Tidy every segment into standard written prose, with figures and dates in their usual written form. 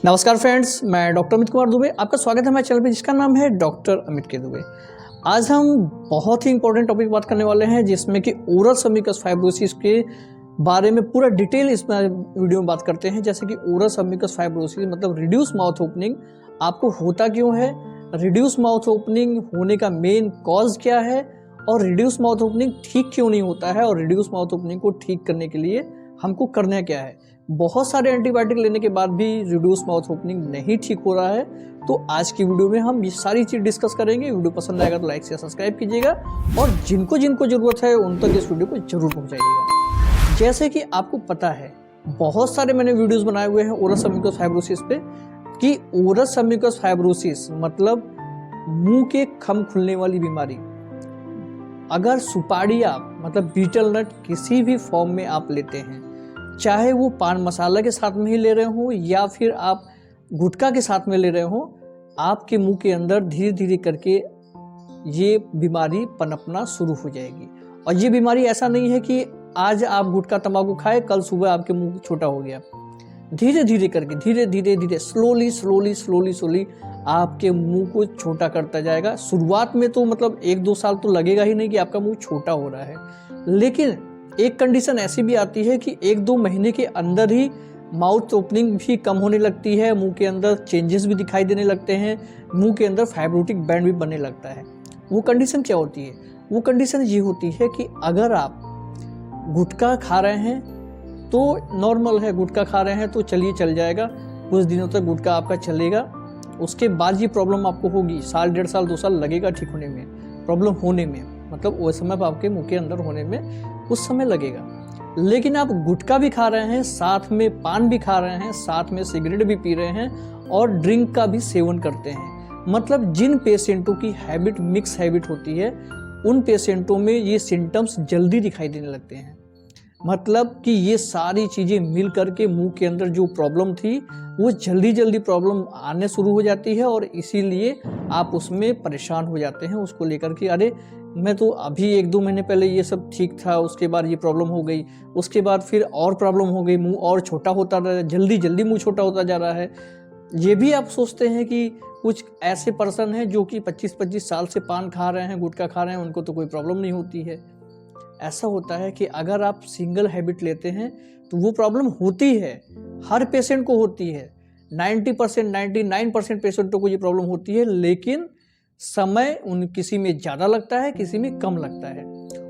नमस्कार फ्रेंड्स, मैं डॉक्टर अमित कुमार दुबे। आपका स्वागत है हमारे चैनल पे जिसका नाम है डॉक्टर अमित के दुबे। आज हम बहुत ही इंपॉर्टेंट टॉपिक बात करने वाले हैं जिसमें कि ओरल सब्म्यूकस फाइब्रोसिस के बारे में पूरा डिटेल इस वीडियो में बात करते हैं। जैसे कि ओरल सब्म्यूकस फाइब्रोसिस मतलब रिड्यूस माउथ ओपनिंग आपको होता क्यों है, रिड्यूस माउथ ओपनिंग होने का मेन कॉज क्या है और रिड्यूस माउथ ओपनिंग ठीक क्यों नहीं होता है और रिड्यूस माउथ ओपनिंग को ठीक करने के लिए हमको करना क्या है। बहुत सारे एंटीबायोटिक लेने के बाद भी रिड्यूस माउथ ओपनिंग नहीं ठीक हो रहा है। तो आज की वीडियो में हम ये सारी चीज़ डिस्कस करेंगे। वीडियो पसंद आएगा तो लाइक से सब्सक्राइब कीजिएगा और जिनको जिनको ज़रूरत है उन तक इस वीडियो को जरूर पहुंचाइएगा। जैसे कि आपको पता है, बहुत सारे मैंने वीडियोस बनाए हुए हैं ओरल सब्म्यूकस फाइब्रोसिस पे कि ओरल सब्म्यूकस फाइब्रोसिस मतलब मुंह के खम खुलने वाली बीमारी। अगर सुपारी आप मतलब बीटल नट किसी भी फॉर्म में आप लेते हैं, चाहे वो पान मसाला के साथ में ही ले रहे हो या फिर आप गुटखा के साथ में ले रहे हो, आपके मुंह के अंदर धीरे धीरे करके ये बीमारी पनपना शुरू हो जाएगी। और ये बीमारी ऐसा नहीं है कि आज आप गुटखा तंबाकू खाए कल सुबह आपके मुंह छोटा हो गया। धीरे धीरे करके धीरे स्लोली आपके मुंह को छोटा करता जाएगा। शुरुआत में तो मतलब 1-2 साल तो लगेगा ही नहीं कि आपका मुंह छोटा हो रहा है, लेकिन एक कंडीशन ऐसी भी आती है कि 1-2 महीने के अंदर ही माउथ ओपनिंग भी कम होने लगती है, मुंह के अंदर चेंजेस भी दिखाई देने लगते हैं, मुंह के अंदर फाइब्रोटिक बैंड भी बनने लगता है। वो कंडीशन क्या होती है? वो कंडीशन ये होती है कि अगर आप गुटखा खा रहे हैं तो नॉर्मल है, गुटखा खा रहे हैं तो चलिए चल जाएगा, कुछ दिनों तक गुटखा आपका चलेगा। उसके बाद ये प्रॉब्लम आपको होगी, साल 1.5 साल 2 साल लगेगा ठीक होने में, प्रॉब्लम होने में, मतलब वो समय आपके मुंह के अंदर होने में उस समय लगेगा। लेकिन आप गुटखा भी खा रहे हैं, साथ में पान भी खा रहे हैं, साथ में सिगरेट भी पी रहे हैं और ड्रिंक का भी सेवन करते हैं, मतलब जिन पेशेंटों की हैबिट मिक्स हैबिट होती है उन पेशेंटों में ये सिम्टम्स जल्दी दिखाई देने लगते हैं। मतलब कि ये सारी चीज़ें मिल करके मुंह के अंदर जो प्रॉब्लम थी वो जल्दी प्रॉब्लम आने शुरू हो जाती है और इसीलिए आप उसमें परेशान हो जाते हैं उसको लेकर कि अरे मैं तो अभी 1-2 महीने पहले ये सब ठीक था, उसके बाद ये प्रॉब्लम हो गई, उसके बाद फिर और प्रॉब्लम हो गई, मुंह और छोटा होता रहा है, जल्दी मुंह छोटा होता जा रहा है। ये भी आप सोचते हैं कि कुछ ऐसे पर्सन हैं जो कि 25-25 साल से पान खा रहे हैं, गुटखा खा रहे हैं, उनको तो कोई प्रॉब्लम नहीं होती है। ऐसा होता है कि अगर आप सिंगल हैबिट लेते हैं तो वो प्रॉब्लम होती है, हर पेशेंट को होती है, 90% 99% पेशेंटों को ये प्रॉब्लम होती है, लेकिन समय उन किसी में ज़्यादा लगता है, किसी में कम लगता है।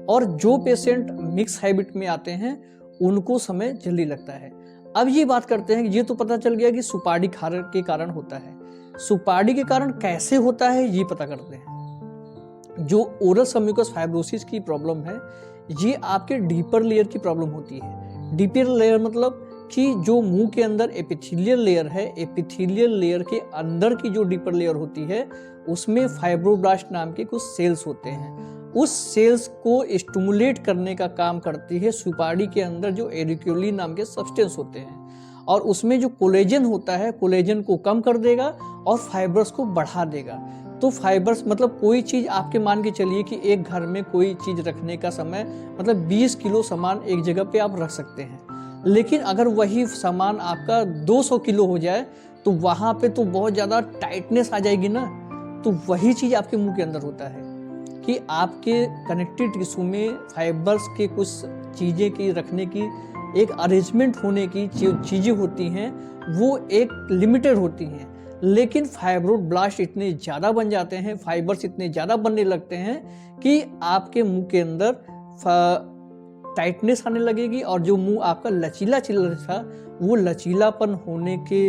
और जो पेशेंट मिक्स हैबिट में आते हैं उनको समय जल्दी लगता है। अब ये बात करते हैं कि ये तो पता चल गया कि सुपारी खाने के कारण होता है, सुपारी के कारण कैसे होता है ये पता करते हैं। जो ओरल सब्म्यूकस फाइब्रोसिस की प्रॉब्लम है ये आपके डीपर लेयर की प्रॉब्लम होती है। डीपर लेयर मतलब कि जो मुंह के अंदर एपिथेलियल लेयर है, एपिथेलियल लेयर के अंदर की जो डीपर लेयर होती है उसमें फाइब्रोब्लास्ट नाम के कुछ सेल्स होते हैं। उस सेल्स को स्टिमुलेट करने का काम करती है सुपारी के अंदर जो एरिक्यूलिन नाम के सब्सटेंस होते हैं, और उसमें जो कोलेजन होता है कोलेजन को कम कर देगा और फाइबर्स को बढ़ा देगा। तो फाइबर्स मतलब कोई चीज़ आपके मान के चलिए कि एक घर में कोई चीज़ रखने का समय मतलब 20 किलो सामान एक जगह पे आप रख सकते हैं, लेकिन अगर वही सामान आपका 200 किलो हो जाए तो वहाँ पे तो बहुत ज़्यादा टाइटनेस आ जाएगी ना। तो वही चीज़ आपके मुंह के अंदर होता है कि आपके कनेक्टिव टिश्यू में फाइबर्स के कुछ चीज़ें की रखने की एक अरेंजमेंट होने की चीज़ें होती हैं, वो एक लिमिटेड होती हैं, लेकिन फाइब्रोब्लास्ट इतने ज़्यादा बन जाते हैं, फाइबर्स इतने ज़्यादा बनने लगते हैं कि आपके मुंह के अंदर टाइटनेस आने लगेगी और जो मुंह आपका लचीला था वो लचीलापन होने के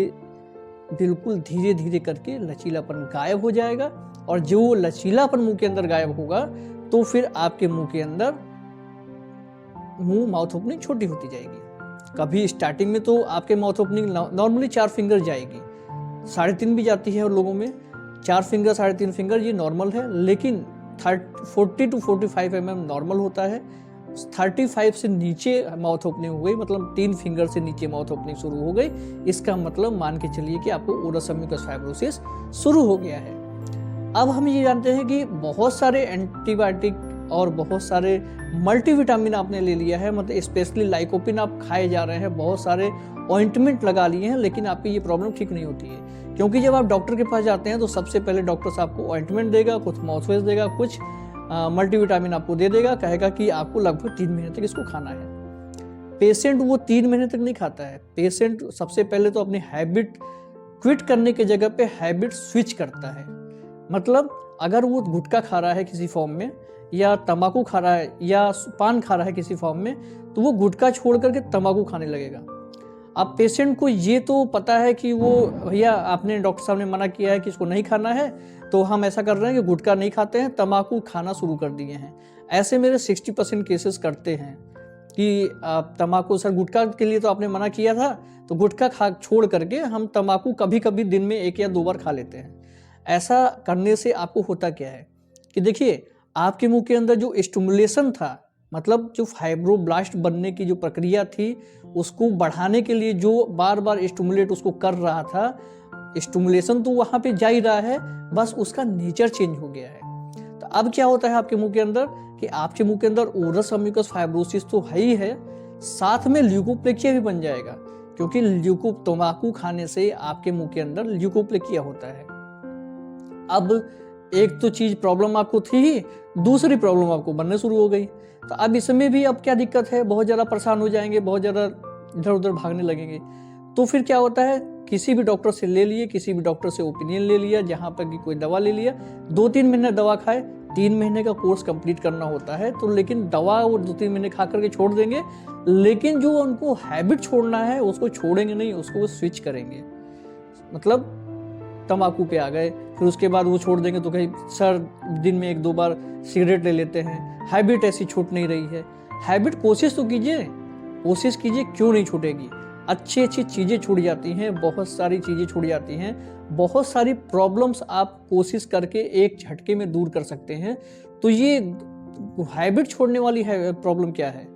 बिल्कुल धीरे करके लचीलापन गायब हो जाएगा। और जो लचीलापन मुंह के अंदर गायब होगा तो फिर आपके मुंह के अंदर माउथ ओपनिंग छोटी होती जाएगी। कभी स्टार्टिंग में तो आपके माउथ ओपनिंग नॉर्मली 4 फिंगर जाएगी, 3.5 भी जाती है और लोगों में 4 फिंगर 3.5 फिंगर ये नॉर्मल है, लेकिन 40 to 45 mm नॉर्मल होता है। 35 से नीचे माउथ ओपनिंग हो गई मतलब 3 फिंगर से नीचे माउथ ओपनिंग शुरू हो गई, इसका मतलब मान के चलिए कि आपको ओरल सब्म्यूकस फाइब्रोसिस शुरू हो गया है। अब हम ये जानते हैं कि बहुत सारे एंटीबायोटिक और बहुत सारे मल्टीविटामिन आपने ले लिया है, मतलब स्पेशली लाइकोपिन आप खाए जा रहे हैं, बहुत सारे ऑइंटमेंट लगा लिए हैं, लेकिन आपकी ये प्रॉब्लम ठीक नहीं होती है। क्योंकि जब आप डॉक्टर के पास जाते हैं तो सबसे पहले डॉक्टर आपको ऑइंटमेंट देगा, कुछ माउथवॉश देगा, कुछ मल्टीविटामिन आपको दे देगा, कहेगा कि आपको लगभग 3 महीने तक इसको खाना है। पेशेंट वो 3 महीने तक नहीं खाता है। पेशेंट सबसे पहले तो अपनी हैबिट क्विट करने की जगह पे हैबिट स्विच करता है। मतलब अगर वो गुटखा खा रहा है किसी फॉर्म में, या तंबाकू खा रहा है, या पान खा रहा है किसी फॉर्म में, तो वो गुटखा छोड़ करके तंबाकू खाने लगेगा। अब पेशेंट को ये तो पता है कि वो भैया आपने डॉक्टर साहब ने मना किया है कि इसको नहीं खाना है, तो हम ऐसा कर रहे हैं कि गुटखा नहीं खाते हैं, तंबाकू खाना शुरू कर दिए हैं। ऐसे मेरे 60% केसेस करते हैं कि तंबाकू, सर गुटखा के लिए तो आपने मना किया था, तो गुटखा खा छोड़ करके हम तंबाकू कभी कभी दिन में 1 या 2 बार खा लेते हैं। ऐसा करने से आपको होता क्या है कि देखिए, आपके मुंह के अंदर जो स्टिमुलेशन था, मतलब जो फाइब्रोब्लास्ट बनने की जो प्रक्रिया थी, उसको बढ़ाने के लिए जो बार बार स्टिमुलेट उसको कर रहा था, स्टिमुलेशन तो वहाँ पे जा ही रहा है, बस उसका नेचर चेंज हो गया है। तो अब क्या होता है आपके मुंह के अंदर कि आपके मुंह के अंदर ओरस म्यूकस फाइब्रोसिस तो है ही है, साथ में ल्यूकोप्लेकिया भी बन जाएगा, क्योंकि तंबाकू खाने से आपके मुंह के अंदर ल्यूकोप्लेकिया होता है। अब एक तो चीज प्रॉब्लम आपको थी ही, दूसरी प्रॉब्लम आपको बनने शुरू हो गई। तो अब इसमें भी अब क्या दिक्कत है, बहुत ज़्यादा परेशान हो जाएंगे, बहुत ज़्यादा इधर उधर भागने लगेंगे। तो फिर क्या होता है, किसी भी डॉक्टर से ले लिए, किसी भी डॉक्टर से ओपिनियन ले लिया, जहाँ पर कि कोई दवा ले लिया, 2-3 महीने दवा खाए, 3 महीने का कोर्स कंप्लीट करना होता है। तो लेकिन दवा वो 2-3 महीने खा करके छोड़ देंगे, लेकिन जो उनको हैबिट छोड़ना है उसको छोड़ेंगे नहीं, उसको वो स्विच करेंगे। मतलब तंबाकू पे आ गए, फिर उसके बाद वो छोड़ देंगे तो कहीं सर दिन में 1-2 बार सिगरेट ले लेते हैं, हैबिट ऐसी छूट नहीं रही है। हैबिट कोशिश तो कीजिए, कोशिश कीजिए, क्यों नहीं छूटेगी। अच्छी अच्छी चीज़ें छूट जाती हैं, बहुत सारी चीज़ें छूट जाती हैं, बहुत सारी प्रॉब्लम्स आप कोशिश करके एक झटके में दूर कर सकते हैं। तो ये हैबिट छोड़ने वाली है प्रॉब्लम क्या है,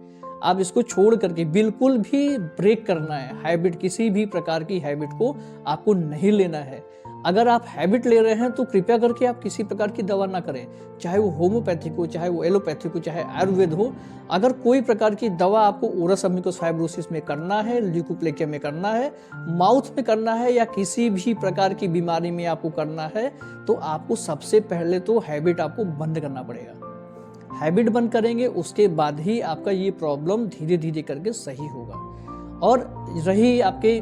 आप इसको छोड़ करके बिल्कुल भी ब्रेक करना है। हैबिट, किसी भी प्रकार की हैबिट को आपको नहीं लेना है। अगर आप हैबिट ले रहे हैं तो कृपया करके आप किसी प्रकार की दवा ना करें, चाहे वो होम्योपैथिक हो, चाहे वो एलोपैथिक हो, चाहे आयुर्वेद हो। अगर कोई प्रकार की दवा आपको ओरस म्यूकस फाइब्रोसिस में करना है, ल्यूकोप्लेकिया में करना है, माउथ में करना है, या किसी भी प्रकार की बीमारी में आपको करना है, तो आपको सबसे पहले तो हैबिट आपको बंद करना पड़ेगा। हैबिट बंद करेंगे, उसके बाद ही आपका ये प्रॉब्लम धीरे धीरे करके सही होगा। और रही आपके,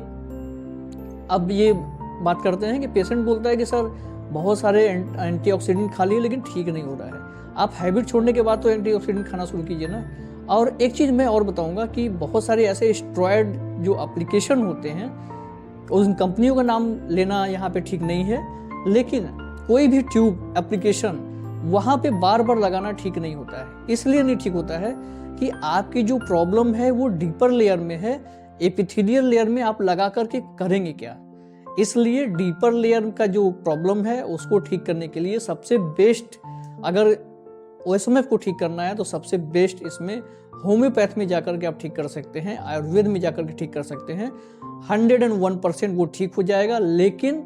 अब ये बात करते हैं कि पेशेंट बोलता है कि सर बहुत सारे एंटीऑक्सीडेंट खा लिए लेकिन ठीक नहीं हो रहा है। आप हैबिट छोड़ने के बाद तो एंटीऑक्सीडेंट खाना शुरू कीजिए ना। और एक चीज़ मैं और बताऊंगा कि बहुत सारे ऐसे स्टेरॉयड जो एप्लीकेशन होते हैं, उन कंपनियों का नाम लेना यहाँ पे ठीक नहीं है, लेकिन कोई भी ट्यूब एप्लीकेशन वहाँ पे बार बार लगाना ठीक नहीं होता है। इसलिए नहीं ठीक होता है कि आपकी जो प्रॉब्लम है वो डीपर लेयर में है, एपिथेलियल लेयर में आप लगा करके करेंगे क्या। इसलिए डीपर लेयर का जो प्रॉब्लम है उसको ठीक करने के लिए सबसे बेस्ट, अगर ओएसएमएफ को ठीक करना है तो सबसे बेस्ट इसमें होम्योपैथ में जाकर के आप ठीक कर सकते हैं, आयुर्वेद में जाकर के ठीक कर सकते हैं। 101% वो ठीक हो जाएगा, लेकिन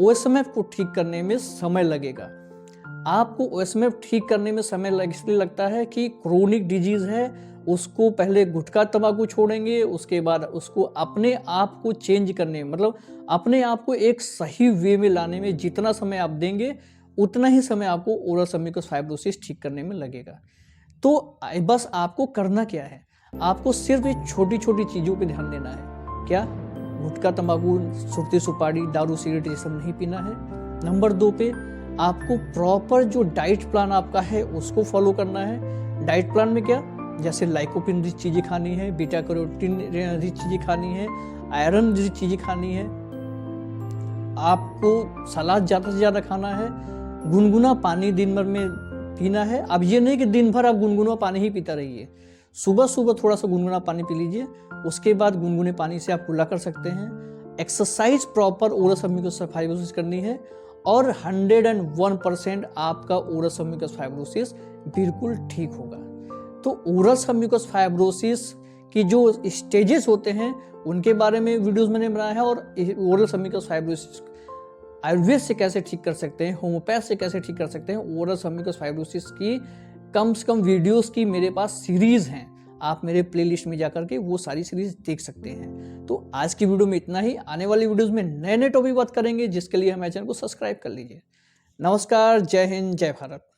ओएसएमएफ को ठीक करने में समय लगेगा। आपको ओएसएमएफ ठीक करने में समय इसलिए लगता है कि क्रोनिक डिजीज है, उसको पहले गुटखा तंबाकू छोड़ेंगे, उसके बाद उसको अपने आप को चेंज करने, मतलब अपने आप को एक सही वे में लाने में जितना समय आप देंगे, उतना ही समय आपको ओरस म्यूकस फाइब्रोसिस ठीक करने में लगेगा। तो बस आपको करना क्या है, आपको सिर्फ ये छोटी छोटी चीज़ों पे ध्यान देना है। क्या? गुटखा तंबाकू, सुरती सुपारी, दारू सिगरेट ये सब नहीं पीना है। नंबर 2 पे आपको प्रॉपर जो डाइट प्लान आपका है उसको फॉलो करना है। डाइट प्लान में क्या, जैसे लाइकोपिन रिच चीज़ें खानी है, बीटा कैरोटीन रिच चीज़ें खानी है, आयरन रिच चीज़ें खानी है, आपको सलाद ज़्यादा से ज़्यादा खाना है, गुनगुना पानी दिन भर में पीना है। अब ये नहीं कि दिन भर आप गुनगुना पानी ही पीता रहिए, सुबह सुबह थोड़ा सा गुनगुना पानी पी लीजिए, उसके बाद गुनगुने पानी से आप कुल्ला कर सकते हैं। एक्सरसाइज प्रॉपर ओरस म्यूकस फाइब्रोसिस करनी है, और 101% आपका ओरस म्यूकस फाइब्रोसिस बिल्कुल ठीक होगा। तो ओरस म्यूकस फाइब्रोसिस की जो स्टेजेस होते हैं उनके बारे में वीडियोस मैंने बनाया है, और ओरस म्यूकस फाइब्रोसिस आयुर्वेद से कैसे ठीक कर सकते हैं, होम्योपैथ से कैसे ठीक कर सकते हैं, ओरस म्यूकस फाइब्रोसिस की कम से कम वीडियोस की मेरे पास सीरीज़ हैं। आप मेरे प्लेलिस्ट में जाकर के वो सारी सीरीज़ देख सकते हैं। तो आज की वीडियो में इतना ही। आने वाली वीडियोज़ में नए नए टॉपिक बात करेंगे, जिसके लिए हमारे चैनल को सब्सक्राइब कर लीजिए। नमस्कार, जय हिंद, जय भारत।